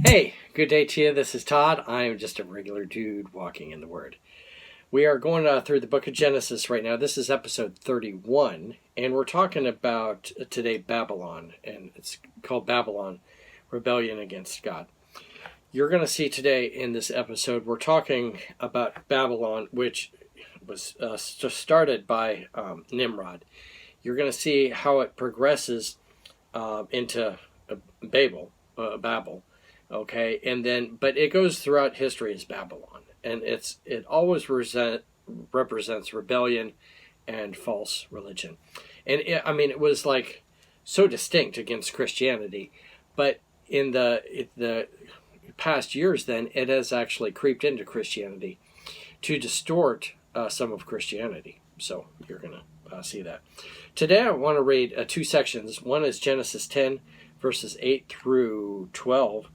Hey, good day to you. This is Todd. I'm just a regular dude walking in the Word. We are going through the book of Genesis right now. This is episode 31, and we're talking about today Babylon, and it's called Babylon, Rebellion Against God. You're going to see today in this episode, we're talking about Babylon, which was started by Nimrod. You're going to see how it progresses into Babel. Okay, and then, but it goes throughout history as Babylon, and it always represents rebellion and false religion, and it was like so distinct against Christianity, but in the past years, then it has actually creeped into Christianity to distort some of Christianity. So you're gonna see that today. I want to read two sections. One is Genesis 10 verses 8 through 12.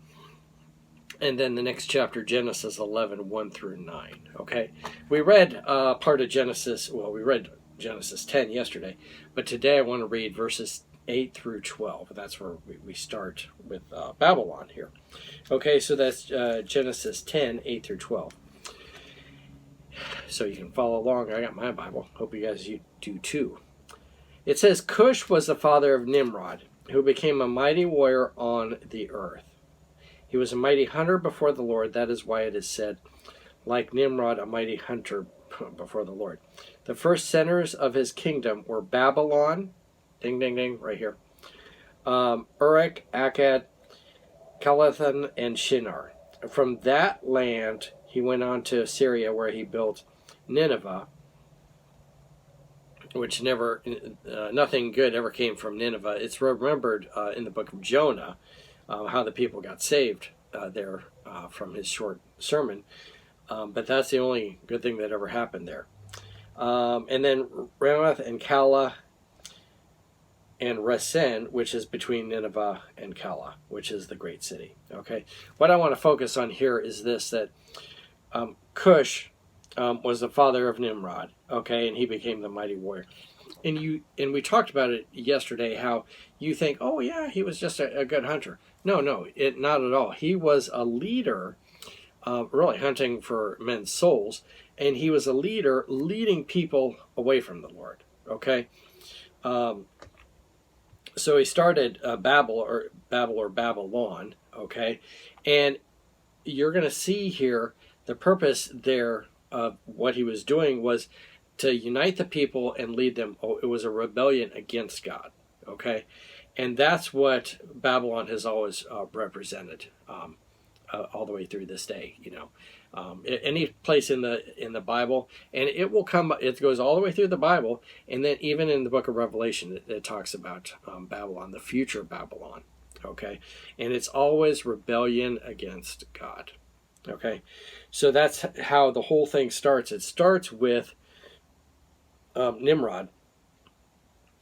And then the next chapter, Genesis 11, 1 through 9. Okay, we read part of Genesis. Well, we read Genesis 10 yesterday, but today I want to read verses 8 through 12. That's where we start with Babylon here. Okay, so that's Genesis 10, 8 through 12. So you can follow along. I got my Bible. Hope you guys do too. It says, Cush was the father of Nimrod, who became a mighty warrior on the earth. He was a mighty hunter before the Lord. That is why it is said, like Nimrod, a mighty hunter before the Lord. The first centers of his kingdom were Babylon, ding, ding, ding, right here, Uruk, Akkad, Calathan, and Shinar. From that land, he went on to Assyria, where he built Nineveh, which nothing good ever came from Nineveh. It's remembered in the book of Jonah, how the people got saved there from his short sermon. But that's the only good thing that ever happened there. And then Ramoth and Calah and Resen, which is between Nineveh and Calah, which is the great city. Okay, what I want to focus on here is this, that Cush was the father of Nimrod, okay, and he became the mighty warrior. And we talked about it yesterday, how you think, oh yeah, he was just a good hunter. No, not at all. He was a leader, really hunting for men's souls, and he was a leader leading people away from the Lord. Okay, so he started Babel or Babylon. Okay, and you're going to see here the purpose there of what he was doing was to unite the people and lead them. It was a rebellion against God. Okay, and that's what Babylon has always represented all the way through this day. Any place in the Bible, and it will come. It goes all the way through the Bible, and then even in the book of Revelation, it talks about Babylon, the future Babylon. Okay, and it's always rebellion against God. Okay, so that's how the whole thing starts. It starts with Nimrod,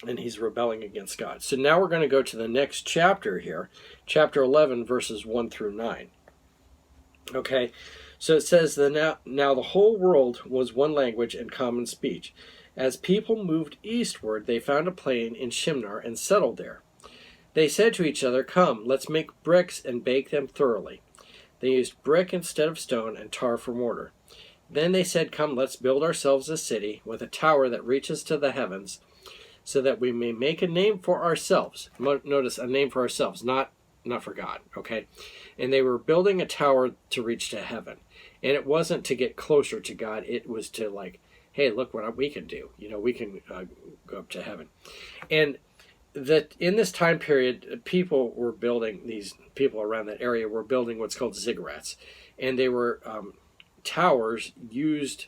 and he's rebelling against God. So now we're going to go to the next chapter here, chapter 11, verses 1 through 9. Okay, so it says that now the whole world was one language and common speech. As people moved eastward, they found a plain in Shinar and settled there. They said to each other, "Come, let's make bricks and bake them thoroughly." They used brick instead of stone and tar for mortar. Then they said, "Come, let's build ourselves a city with a tower that reaches to the heavens, so that we may make a name for ourselves." Notice, a name for ourselves, not for God, okay? And they were building a tower to reach to heaven. And it wasn't to get closer to God. It was to like, hey, look what we can do. We can go up to heaven. And that in this time period, people were building, these people around that area were building what's called Ziggurats. And they were towers used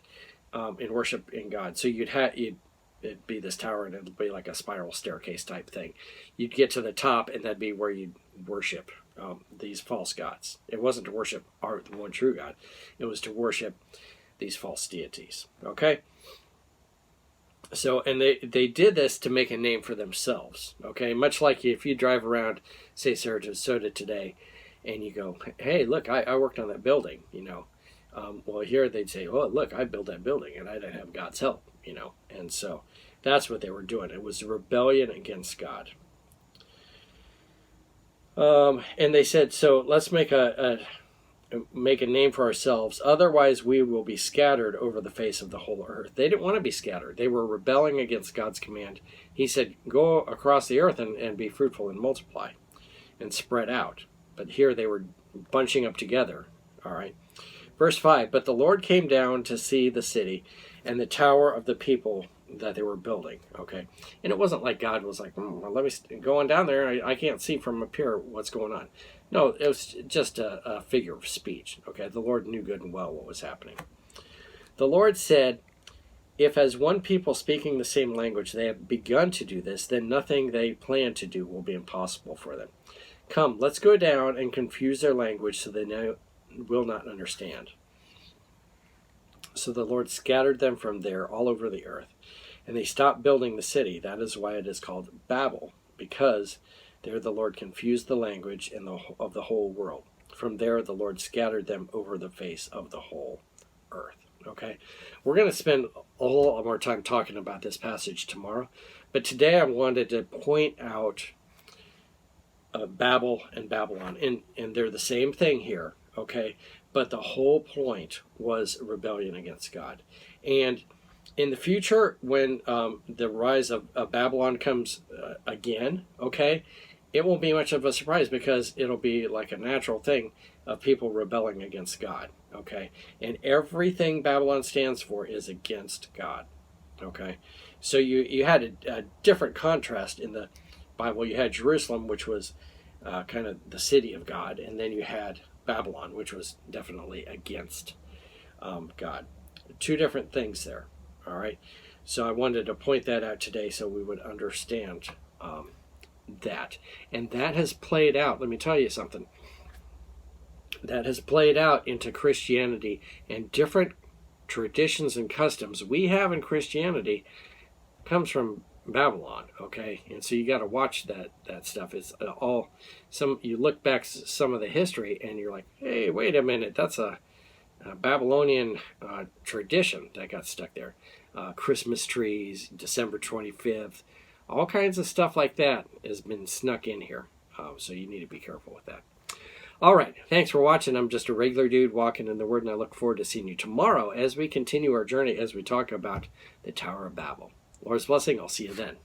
in worship in God. So it'd be this tower, and it'd be like a spiral staircase type thing. You'd get to the top, and that'd be where you'd worship these false gods. It wasn't to worship the one true God. It was to worship these false deities. Okay? So, and they did this to make a name for themselves. Okay? Much like if you drive around, say, Sarasota today, and you go, hey, look, I worked on that building, well, here they'd say, oh, look, I built that building, and I didn't have God's help, And so that's what they were doing. It was a rebellion against God. And they said, so let's make make a name for ourselves. Otherwise, we will be scattered over the face of the whole earth. They didn't want to be scattered. They were rebelling against God's command. He said, go across the earth and be fruitful and multiply and spread out. But here they were bunching up together. All right. Verse 5, but the Lord came down to see the city and the tower of the people that they were building. Okay. And it wasn't like God was like, well, let me go on down there. I can't see from up here what's going on. No, it was just a figure of speech. Okay. The Lord knew good and well what was happening. The Lord said, if as one people speaking the same language they have begun to do this, then nothing they plan to do will be impossible for them. Come, let's go down and confuse their language so they will not understand. So the Lord scattered them from there all over the earth, and they stopped building the city. That is why it is called Babel, because there the Lord confused the language of the whole world. From there the Lord scattered them over the face of the whole earth. Okay, we're going to spend a whole lot more time talking about this passage tomorrow, but today I wanted to point out Babel and Babylon, and they're the same thing here. Okay, but the whole point was rebellion against God. And in the future, when the rise of Babylon comes again, okay, it won't be much of a surprise because it'll be like a natural thing of people rebelling against God, okay? And everything Babylon stands for is against God, okay? So you had a different contrast in the Bible. You had Jerusalem, which was kind of the city of God, and then you had Babylon, which was definitely against God. Two different things there, all right? So I wanted to point that out today so we would understand that. And that has played out, let me tell you something, that has played out into Christianity, and different traditions and customs we have in Christianity comes from Babylon, okay? And so you got to watch that stuff. It's all you look back some of the history and you're like, hey, wait a minute, that's a Babylonian tradition that got stuck there. Christmas trees, December 25th, all kinds of stuff like that has been snuck in here. So you need to be careful with that. All right, thanks for watching. I'm just a regular dude walking in the Word, and I look forward to seeing you tomorrow as we continue our journey as we talk about the Tower of Babel. Lord's blessing. I'll see you then.